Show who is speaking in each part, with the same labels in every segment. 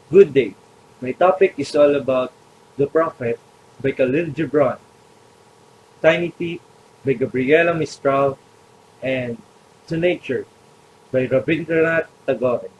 Speaker 1: Good day. My topic is all about The Prophet by Khalil Gibran, Tiny Teeth by Gabriela Mistral, and To Nature by Rabindranath Tagore.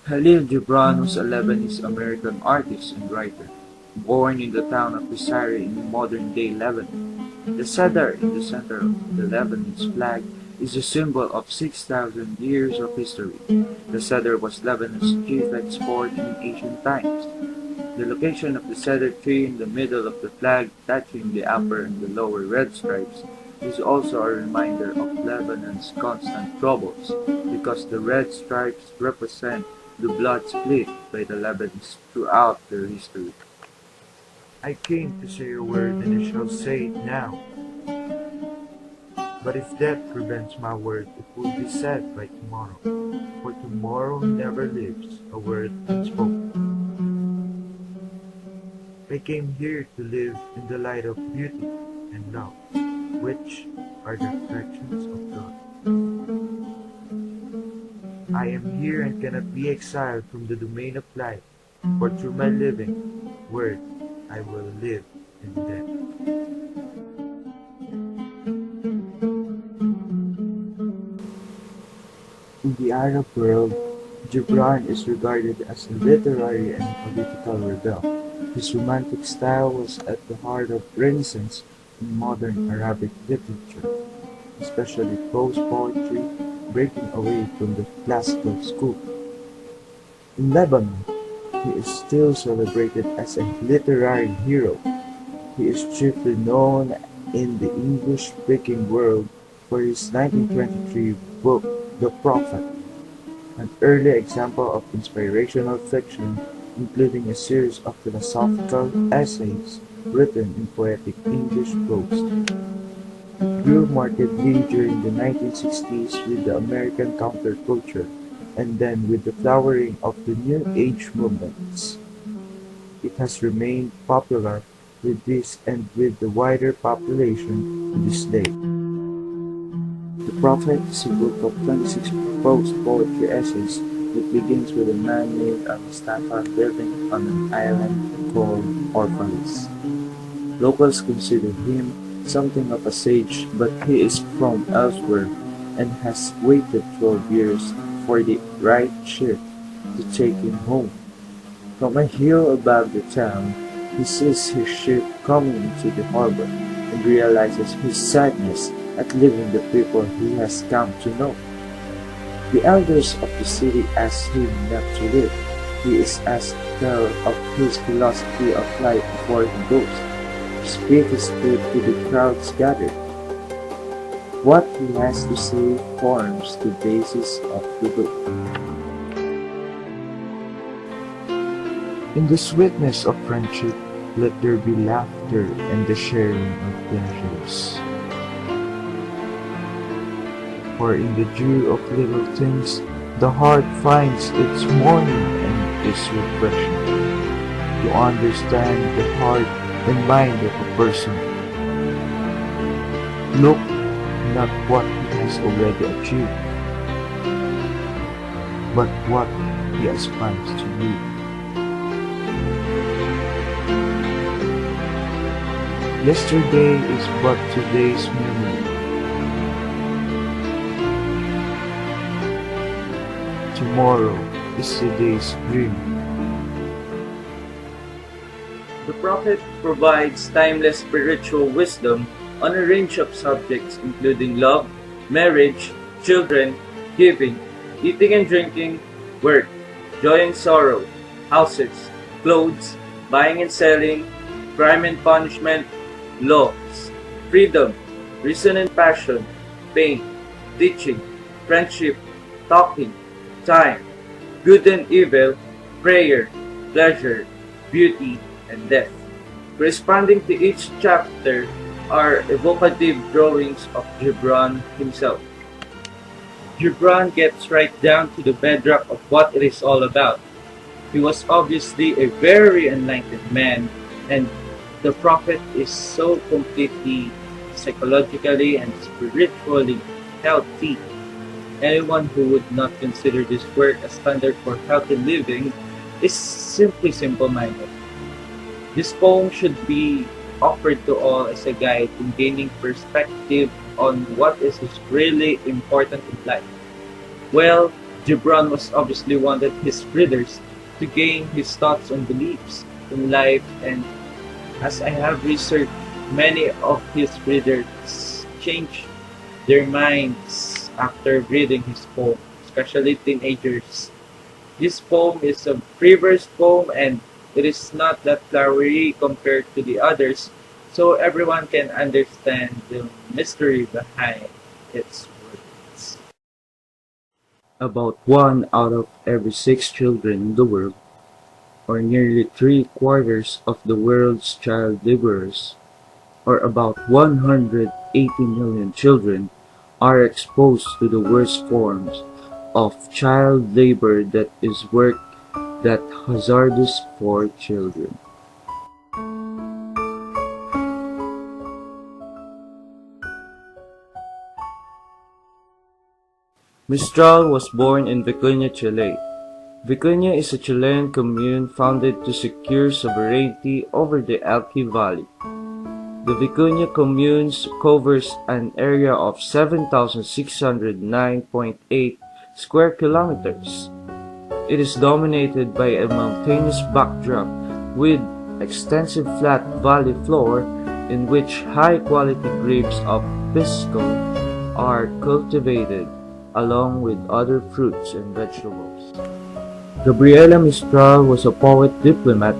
Speaker 2: Khalil Gibran was a Lebanese-American artist and writer, born in the town of Bisari in modern-day Lebanon. The cedar in the center of the Lebanese flag is a symbol of 6,000 years of history. The cedar was Lebanon's chief export in ancient times. The location of the cedar tree in the middle of the flag, touching the upper and the lower red stripes, is also a reminder of Lebanon's constant troubles, because the red stripes represent the blood split by the Lebanese throughout their history.
Speaker 3: I came to say a word and I shall say it now. But if death prevents my word, it will be said by tomorrow. For tomorrow never lives a word unspoken. I came here to live in the light of beauty and love, which are the reflections of God. I am here and cannot be exiled from the domain of life, for through my living word I will live in death.
Speaker 2: In the Arab world, Gibran is regarded as a literary and political rebel. His romantic style was at the heart of Renaissance in modern Arabic literature, especially prose poetry, breaking away from the classical school. In Lebanon, he is still celebrated as a literary hero. He is chiefly known in the English-speaking world for his 1923 book The Prophet, an early example of inspirational fiction, including a series of philosophical essays written in poetic English prose. It grew markedly during the 1960s with the American counterculture, and then with the flowering of the New Age movements. It has remained popular with this and with the wider population to this day. The Prophet is a book of 26 prose poetry essays that begins with a man named Al-Mustafa living on an island called Orphalese. Locals consider him something of a sage, but he is from elsewhere and has waited 12 years for the right ship to take him home. From a hill above the town, he sees his ship coming into the harbor and realizes his sadness at leaving the people he has come to know. The elders of the city ask him not to leave. He is asked to tell of his philosophy of life before he goes. To speak his truth to the crowds gathered. What he has to say forms the basis of the book.
Speaker 3: In the sweetness of friendship, let there be laughter and the sharing of pleasures. For in the dew of little things, the heart finds its morning and its refreshing. To understand the heart and mind of a person, look not what he has already achieved, but what he aspires to be. Yesterday is but today's memory. Tomorrow is today's dream.
Speaker 1: The Prophet provides timeless spiritual wisdom on a range of subjects including love, marriage, children, giving, eating and drinking, work, joy and sorrow, houses, clothes, buying and selling, crime and punishment, laws, freedom, reason and passion, pain, teaching, friendship, talking, time, good and evil, prayer, pleasure, beauty, and death. Corresponding to each chapter are evocative drawings of Gibran himself. Gibran gets right down to the bedrock of what it is all about. He was obviously a very enlightened man, and the Prophet is so completely psychologically and spiritually healthy. Anyone who would not consider this work a standard for healthy living is simply simple-minded. This poem should be offered to all as a guide in gaining perspective on what is really important in life. Well, Gibran was obviously wanted his readers to gain his thoughts and beliefs in life, and as I have researched, many of his readers changed their minds after reading his poem, especially teenagers. This poem is a free-verse poem and it is not that flowery compared to the others, so everyone can understand the mystery behind its words.
Speaker 2: About 1 out of every 6 children in the world, or nearly 3/4 of the world's child laborers, or about 180 million children, are exposed to the worst forms of child labor, that is work that hazardous for children. Mistral was born in Vicuña, Chile. Vicuña is a Chilean commune founded to secure sovereignty over the Elqui Valley. The Vicuña commune covers an area of 7,609.8 square kilometers. It is dominated by a mountainous backdrop with extensive flat valley floor in which high-quality grapes of pisco are cultivated along with other fruits and vegetables. Gabriela Mistral was a poet, diplomat,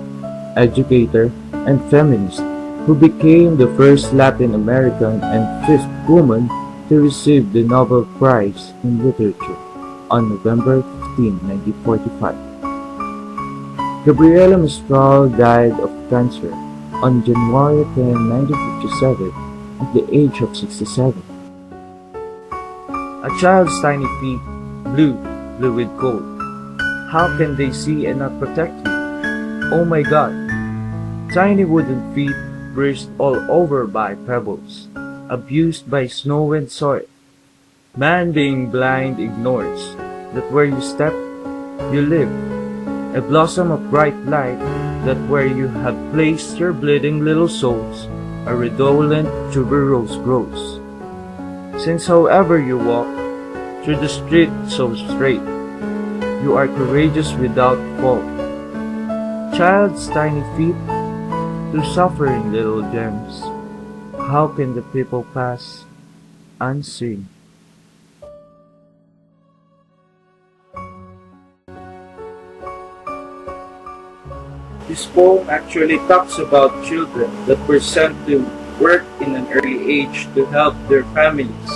Speaker 2: educator, and feminist who became the first Latin American and fifth woman to receive the Nobel Prize in Literature on November 15, 1945. Gabriela Mistral died of cancer on January 10, 1957 at the age of 67. A child's tiny feet, blue with cold. How can they see and not protect you? Oh my God! Tiny wooden feet bruised all over by pebbles, abused by snow and soil. Man being blind ignores that where you step, you live. A blossom of bright light, that where you have placed your bleeding little souls, a redolent tuberose grows. Since however you walk through the street so straight, you are courageous without fault. Child's tiny feet, through suffering little gems, how can the people pass unseen?
Speaker 1: This poem actually talks about children that were sent to work in an early age to help their families.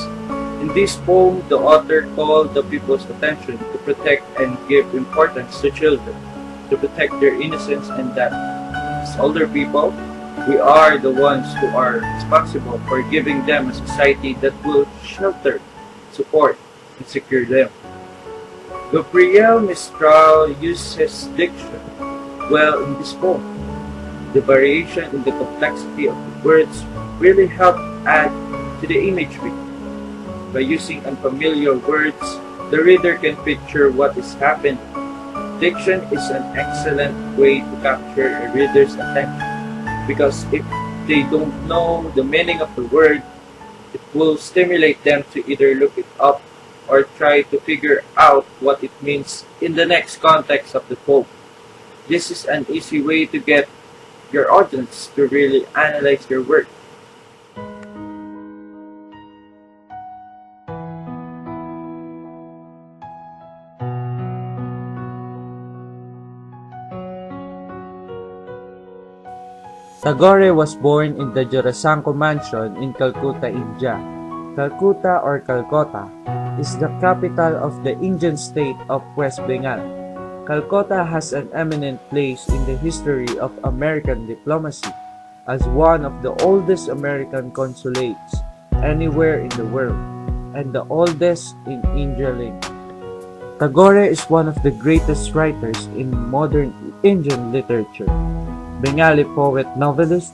Speaker 1: In this poem, the author called the people's attention to protect and give importance to children, to protect their innocence, and that as older people, we are the ones who are responsible for giving them a society that will shelter, support, and secure them. Gabriel Mistral uses diction well in this poem. The variation in the complexity of the words really help add to the imagery. By using unfamiliar words, the reader can picture what is happening. Diction is an excellent way to capture a reader's attention, because if they don't know the meaning of the word, it will stimulate them to either look it up or try to figure out what it means in the next context of the poem. This is an easy way to get your audience to really analyze your work.
Speaker 2: Tagore was born in the Jorasanko Mansion in Calcutta, India. Calcutta or Calcutta is the capital of the Indian state of West Bengal. Calcutta has an eminent place in the history of American diplomacy. as one of the oldest American consulates anywhere in the world, and the oldest in India Link. Tagore is one of the greatest writers in modern Indian literature. Bengali poet, novelist,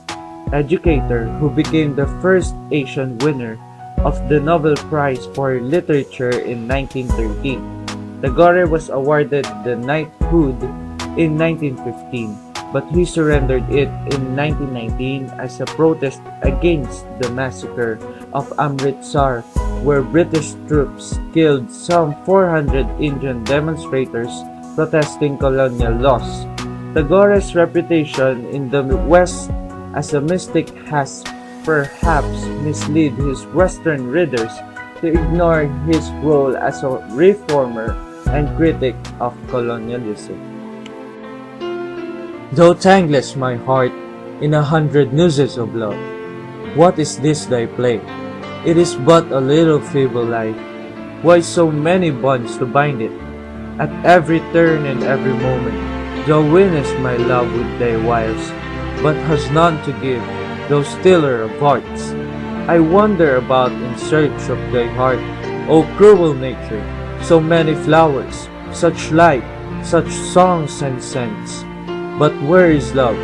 Speaker 2: educator who became the first Asian winner of the Nobel Prize for Literature in 1913. Tagore was awarded the knighthood in 1915, but he surrendered it in 1919 as a protest against the massacre of Amritsar, where British troops killed some 400 Indian demonstrators protesting colonial laws. Tagore's reputation in the West as a mystic has perhaps misled his Western readers to ignore his role as a reformer and critic of colonialism. Thou tanglest my heart in 100 nooses of love. What is this thy play? It is but a little feeble life. Why so many bonds to bind it? At every turn and every moment, thou winnest my love with thy wiles, but hast none to give, thou stiller of hearts. I wander about in search of thy heart, O cruel nature, so many flowers, such light, such songs and scents. But where is love?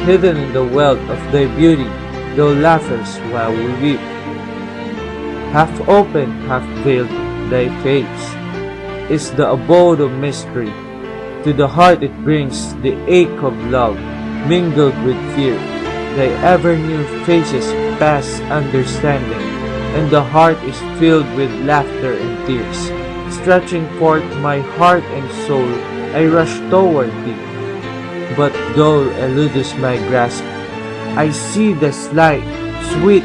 Speaker 2: Hidden in the wealth of thy beauty, thou laughest while we weep. Half open, half veiled, thy face is the abode of mystery. To the heart it brings the ache of love, mingled with fear. Thy ever-new faces pass understanding, and the heart is filled with laughter and tears. Stretching forth my heart and soul, I rush toward thee. But thou eludest my grasp. I see the slight, sweet,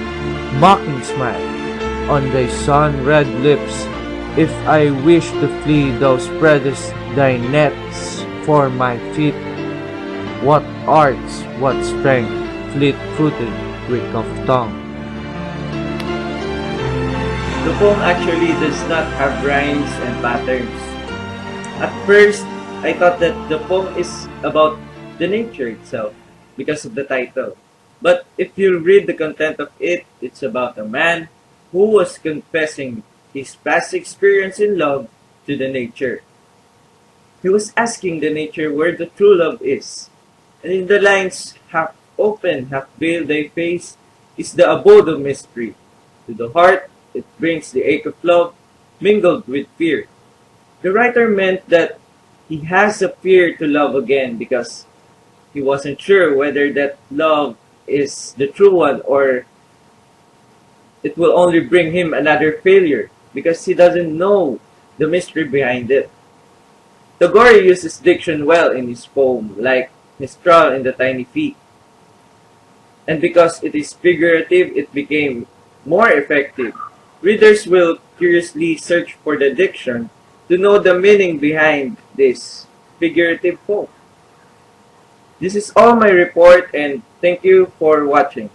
Speaker 2: mocking smile on thy sun-red lips. If I wish to flee, thou spreadest thy nets for my feet. What arts, what strength, fleet-footed, quick of tongue.
Speaker 1: The poem actually does not have rhymes and patterns. At first, I thought that the poem is about the nature itself because of the title. But if you read the content of it, it's about a man who was confessing his past experience in love to the nature. He was asking the nature where the true love is. And in the lines, half open, half veiled thy face is the abode of mystery. To the heart, it brings the ache of love, mingled with fear. The writer meant that he has a fear to love again because he wasn't sure whether that love is the true one or it will only bring him another failure because he doesn't know the mystery behind it. Tagore uses diction well in his poem, like Mistral in the Tiny Feet. And because it is figurative, it became more effective. Readers will curiously search for the diction to know the meaning behind this figurative poem. This is all my report and thank you for watching.